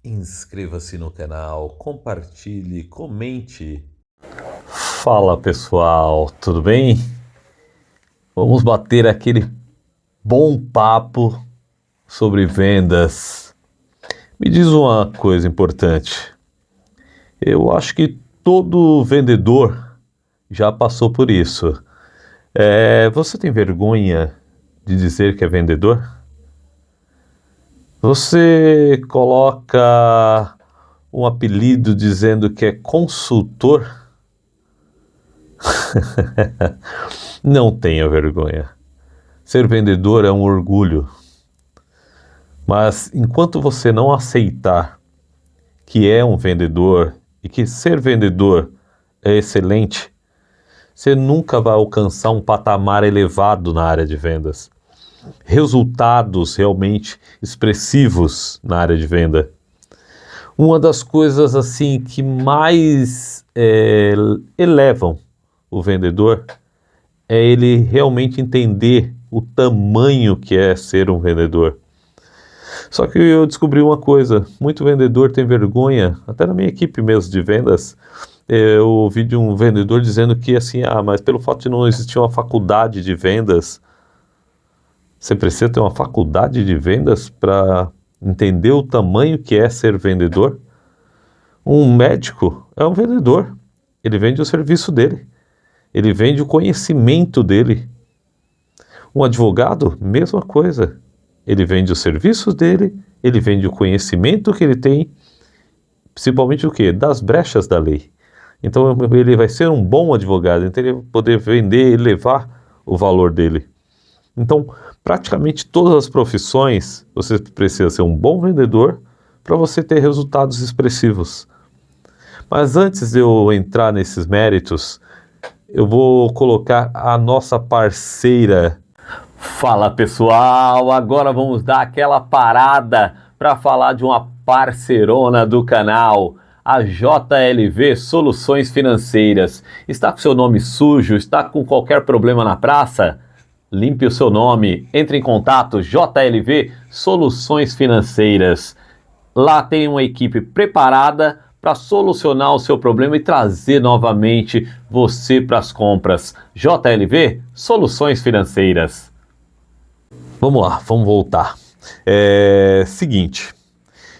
Inscreva-se no canal, compartilhe, comente. Fala pessoal, tudo bem? Vamos bater aquele bom papo sobre vendas. Me diz uma coisa importante. Eu acho que todo vendedor já passou por isso. Você tem vergonha de dizer que é vendedor? Você coloca um apelido dizendo que é consultor? Não tenha vergonha. Ser vendedor é um orgulho. Mas enquanto você não aceitar que é um vendedor e que ser vendedor é excelente, você nunca vai alcançar um patamar elevado na área de vendas. Resultados realmente expressivos na área de venda. Uma das coisas assim que mais elevam o vendedor é ele realmente entender o tamanho que é ser um vendedor. Só que eu descobri uma coisa, muito vendedor tem vergonha, até na minha equipe mesmo de vendas, eu ouvi de um vendedor dizendo que assim, mas pelo fato de não existir uma faculdade de vendas, você precisa ter uma faculdade de vendas para entender o tamanho que é ser vendedor? Um médico é um vendedor, ele vende o serviço dele, ele vende o conhecimento dele. Um advogado, mesma coisa. Ele vende os serviços dele, ele vende o conhecimento que ele tem, principalmente o quê? Das brechas da lei. Então ele vai ser um bom advogado, então ele vai poder vender e levar o valor dele. Então, praticamente todas as profissões, você precisa ser um bom vendedor para você ter resultados expressivos. Mas antes de eu entrar nesses méritos, eu vou colocar a nossa parceira. Fala pessoal, agora vamos dar aquela parada para falar de uma parceirona do canal, a JLV Soluções Financeiras. Está com seu nome sujo? Está com qualquer problema na praça? Limpe o seu nome, entre em contato, JLV Soluções Financeiras. Lá tem uma equipe preparada para solucionar o seu problema e trazer novamente você para as compras. JLV Soluções Financeiras. Vamos lá, vamos voltar. Seguinte,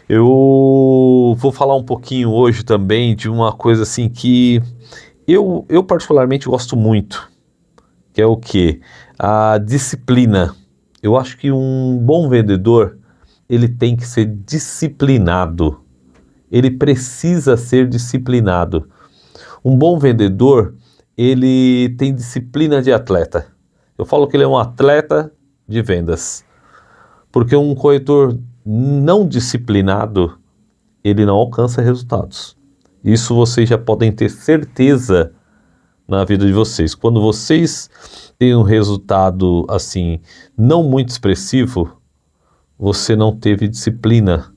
eu vou falar um pouquinho hoje também de uma coisa assim que eu particularmente gosto muito, que é o quê? A disciplina. Eu acho que um bom vendedor, ele tem que ser disciplinado. Ele precisa ser disciplinado. Um bom vendedor, ele tem disciplina de atleta. Eu falo que ele é um atleta de vendas. Porque um corretor não disciplinado, ele não alcança resultados. Isso vocês já podem ter certeza na vida de vocês. Quando vocês têm um resultado assim, não muito expressivo, você não teve disciplina.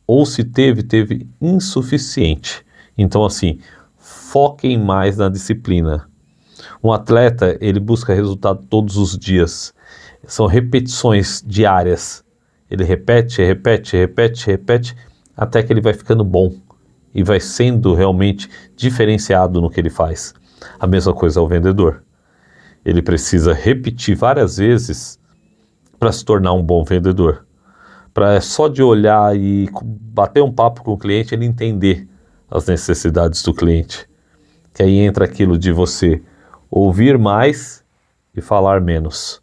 Ou se teve insuficiente. Então assim, foquem mais na disciplina. Um atleta, ele busca resultado todos os dias. São repetições diárias. Ele repete, até que ele vai ficando bom e vai sendo realmente diferenciado no que ele faz. A mesma coisa ao vendedor. Ele precisa repetir várias vezes para se tornar um bom vendedor. Para só de olhar e bater um papo com o cliente, ele entender as necessidades do cliente. Que aí entra aquilo de você ouvir mais e falar menos.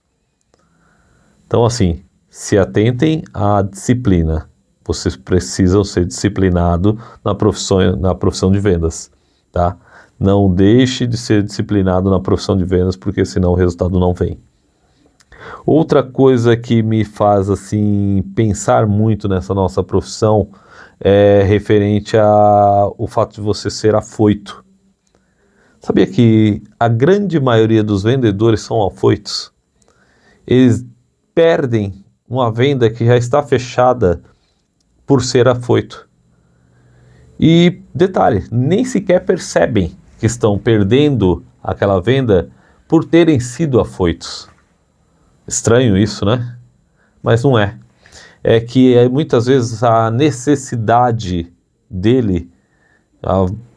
Então assim, se atentem à disciplina. Vocês precisam ser disciplinados na profissão de vendas, tá? Não deixe de ser disciplinado na profissão de vendas, porque senão o resultado não vem. Outra coisa que me faz assim pensar muito nessa nossa profissão é referente ao fato de você ser afoito. Sabia que a grande maioria dos vendedores são afoitos? Eles perdem uma venda que já está fechada por ser afoito. E detalhe, nem sequer percebem que estão perdendo aquela venda por terem sido afoitos. Estranho isso, né? Mas não é. é que muitas vezes a necessidade dele,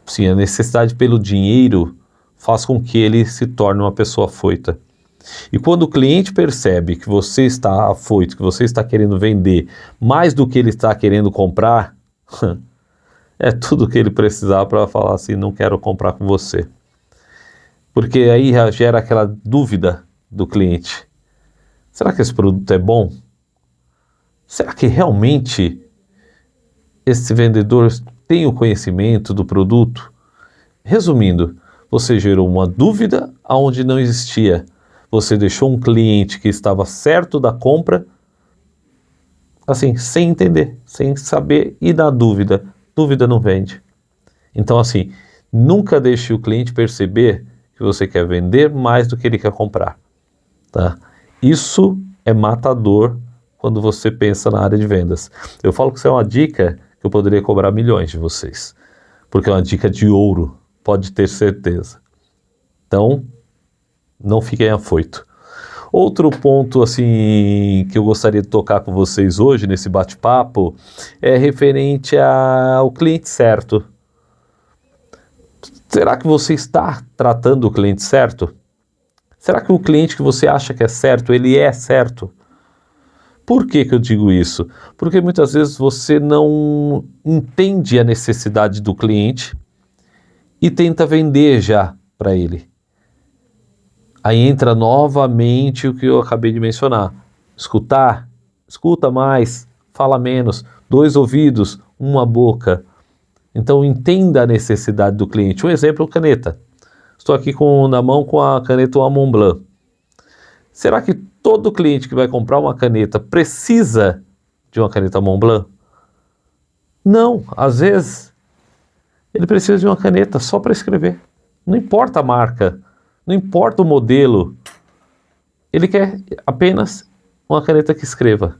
sim, a necessidade pelo dinheiro faz com que ele se torne uma pessoa afoita. E quando o cliente percebe que você está afoito, que você está querendo vender mais do que ele está querendo comprar, é tudo que ele precisar para falar assim, não quero comprar com você. Porque aí gera aquela dúvida do cliente. Será que esse produto é bom? Será que realmente esse vendedor tem o conhecimento do produto? Resumindo, você gerou uma dúvida onde não existia. Você deixou um cliente que estava certo da compra, assim, sem entender, sem saber e na dúvida. Dúvida não vende. Então, assim, nunca deixe o cliente perceber que você quer vender mais do que ele quer comprar, tá? Isso é matador quando você pensa na área de vendas. Eu falo que isso é uma dica que eu poderia cobrar milhões de vocês, porque é uma dica de ouro, pode ter certeza. Então, não fiquem afoito. Outro ponto assim que eu gostaria de tocar com vocês hoje nesse bate-papo é referente ao cliente certo. Será que você está tratando o cliente certo? Será que o cliente que você acha que é certo, ele é certo? Por que que eu digo isso? Porque muitas vezes você não entende a necessidade do cliente e tenta vender já para ele. Aí entra novamente o que eu acabei de mencionar. Escutar, escuta mais, fala menos, 2 ouvidos, uma boca. Então entenda a necessidade do cliente. Um exemplo, caneta. Estou aqui na mão com a caneta Mont Blanc. Será que todo cliente que vai comprar uma caneta precisa de uma caneta Mont Blanc? Não, às vezes ele precisa de uma caneta só para escrever. Não importa a marca, não importa o modelo, ele quer apenas uma caneta que escreva.